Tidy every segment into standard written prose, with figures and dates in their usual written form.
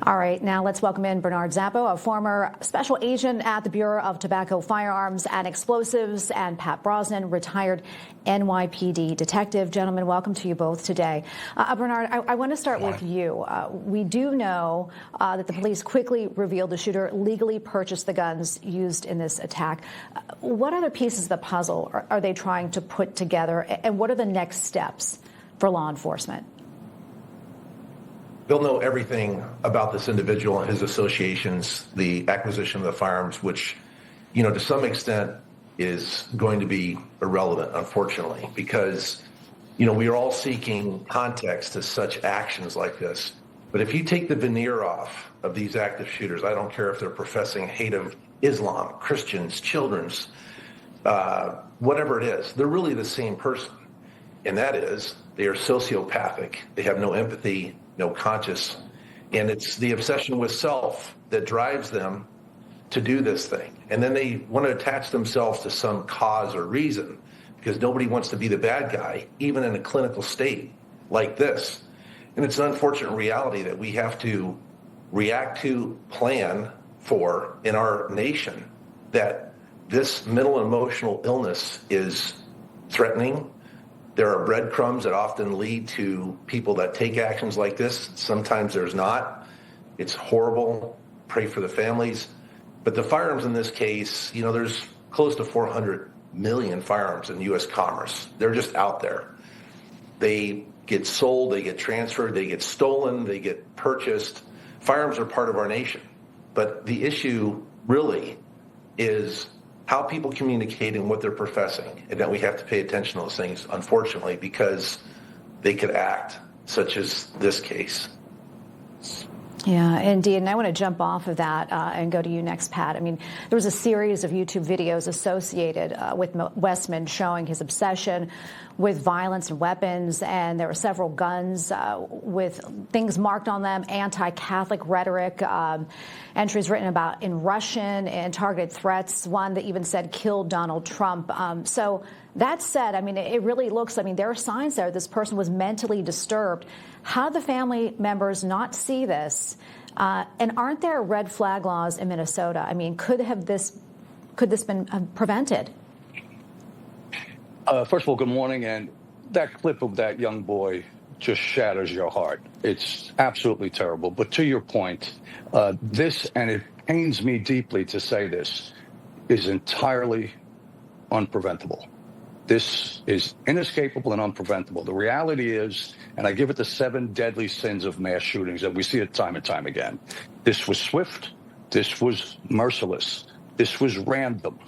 All right, now let's welcome in Bernard Zapor, a former special agent at the Bureau of Tobacco, Firearms, and Explosives, and Pat Brosnan, retired NYPD detective. Gentlemen, welcome to you both today. Bernard, I want to start with you. We do know that the police quickly revealed the shooter legally purchased the guns used in this attack. What other pieces of the puzzle are they trying to put together, and what are the next steps for law enforcement? They'll know everything about this individual and his associations, the acquisition of the firearms, which, to some extent is going to be irrelevant, unfortunately, because, we are all seeking context to such actions like this. But if you take the veneer off of these active shooters, I don't care if they're professing hate of Islam, Christians, children's, whatever it is, they're really the same person. And that is, they are sociopathic. They have no empathy, no conscience, and it's the obsession with self that drives them to do this thing. And then they want to attach themselves to some cause or reason because nobody wants to be the bad guy, even in a clinical state like this. And it's an unfortunate reality that we have to react to, plan for in our nation, that this mental and emotional illness is threatening. There are breadcrumbs that often lead to people that take actions like this. Sometimes there's not. It's horrible. Pray for the families. But the firearms in this case, there's close to 400 million firearms in U.S. commerce. They're just out there. They get sold, they get transferred, they get stolen, they get purchased. Firearms are part of our nation. But the issue really is how people communicate and what they're professing, and that we have to pay attention to those things, unfortunately, because they could act, such as this case. Yeah, indeed. And I want to jump off of that and go to you next, Pat. I mean, there was a series of YouTube videos associated with Westman showing his obsession with violence and weapons, and there were several guns with things marked on them, anti-Catholic rhetoric, entries written about in Russian and targeted threats, one that even said, "Kill Donald Trump." So that said, I mean, it really looks, there are signs there this person was mentally disturbed. How do the family members not see this? And aren't there red flag laws in Minnesota? I mean, could this been prevented? First of all, good morning. And that clip of that young boy just shatters your heart. It's absolutely terrible. But to your point, this, and it pains me deeply to say this, is entirely unpreventable. This is inescapable and unpreventable. The reality is, and I give it the 7 deadly sins of mass shootings that we see it time and time again. This was swift. This was merciless. This was random.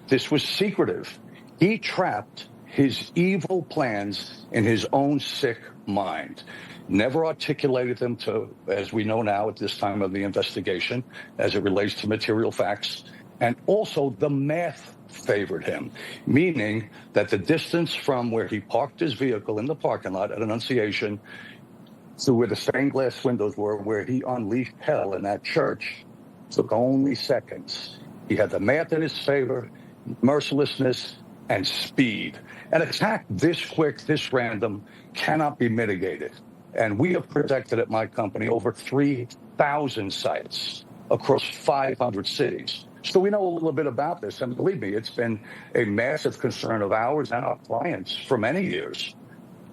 This was secretive. He trapped his evil plans in his own sick mind. Never articulated them to, as we know now at this time of the investigation, as it relates to material facts. And also the math favored him, meaning that the distance from where he parked his vehicle in the parking lot at Annunciation to where the stained glass windows were, where he unleashed hell in that church, took only seconds. He had the math in his favor, mercilessness, and speed. An attack this quick, this random, cannot be mitigated. And we have protected at my company over 3,000 sites across 500 cities. So we know a little bit about this, and believe me, it's been a massive concern of ours and our clients for many years.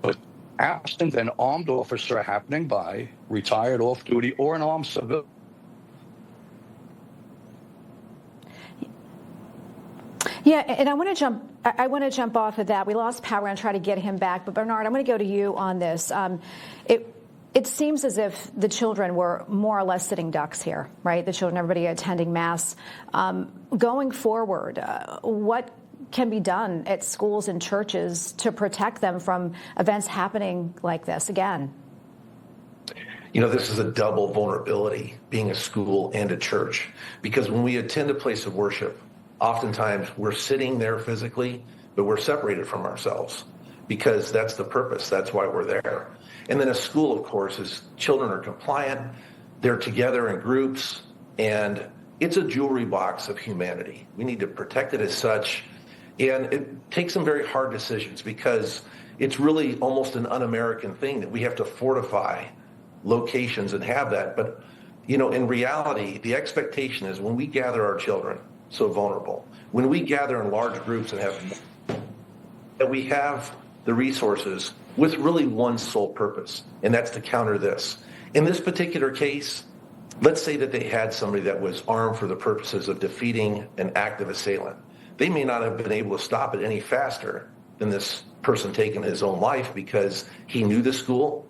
But absent an armed officer happening by, retired off-duty, or an armed civilian. Yeah, and I want to jump off of that. We lost Pat. We're going to try to get him back. But Bernard, I'm going to go to you on this. It seems as if the children were more or less sitting ducks here, right? The children, everybody attending Mass. Going forward, what can be done at schools and churches to protect them from events happening like this again? This is a double vulnerability, being a school and a church, because when we attend a place of worship, oftentimes we're sitting there physically, but we're separated from ourselves because that's the purpose. That's why we're there. And then a school, of course, is children are compliant. They're together in groups, and it's a jewelry box of humanity. We need to protect it as such. And it takes some very hard decisions because it's really almost an un-American thing that we have to fortify locations and have that. But in reality, the expectation is when we gather our children, so vulnerable, when we gather in large groups and that we have the resources with really one sole purpose, and that's to counter this. In this particular case, let's say that they had somebody that was armed for the purposes of defeating an active assailant. They may not have been able to stop it any faster than this person taking his own life because he knew the school,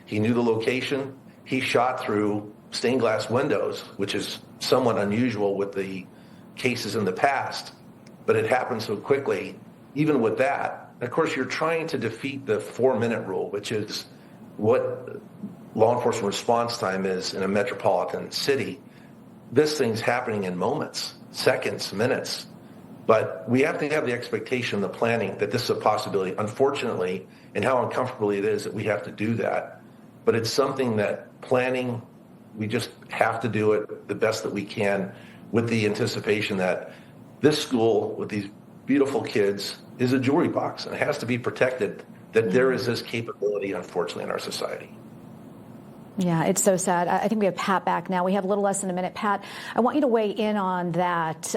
he knew the location, he shot through stained glass windows, which is somewhat unusual with the cases in the past, but it happened so quickly. Even with that, of course, you're trying to defeat the 4-minute rule, which is what law enforcement response time is in a metropolitan city. This thing's happening in moments, seconds, minutes. But we have to have the expectation, the planning, that this is a possibility, unfortunately, and how uncomfortable it is that we have to do that. But it's something that planning, we just have to do it the best that we can with the anticipation that this school with these beautiful kids is a jewelry box and it has to be protected, that there is this capability, unfortunately, in our society. Yeah, it's so sad. I think we have Pat back now. We have a little less than a minute. Pat, I want you to weigh in on that.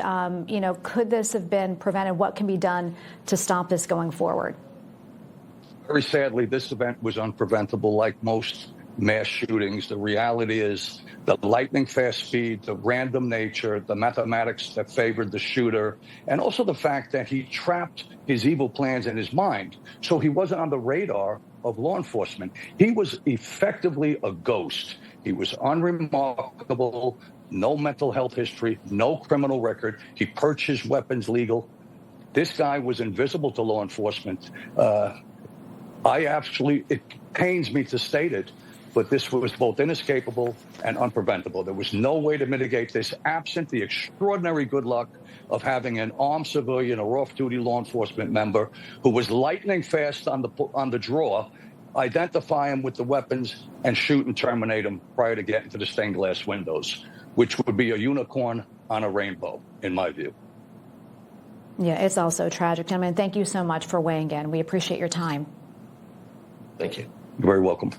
Could this have been prevented? What can be done to stop this going forward? Very sadly, this event was unpreventable, like most mass shootings. The reality is the lightning fast speed, the random nature, the mathematics that favored the shooter, and also the fact that he trapped his evil plans in his mind. So he wasn't on the radar of law enforcement. He was effectively a ghost. He was unremarkable, no mental health history, no criminal record. He purchased weapons legal. This guy was invisible to law enforcement. It pains me to state it, but this was both inescapable and unpreventable. There was no way to mitigate this absent the extraordinary good luck of having an armed civilian or off-duty law enforcement member who was lightning fast on the draw, identify him with the weapons, and shoot and terminate him prior to getting to the stained glass windows, which would be a unicorn on a rainbow, in my view. Yeah, it's also tragic. Gentlemen, thank you so much for weighing in. We appreciate your time. Thank you. You're very welcome.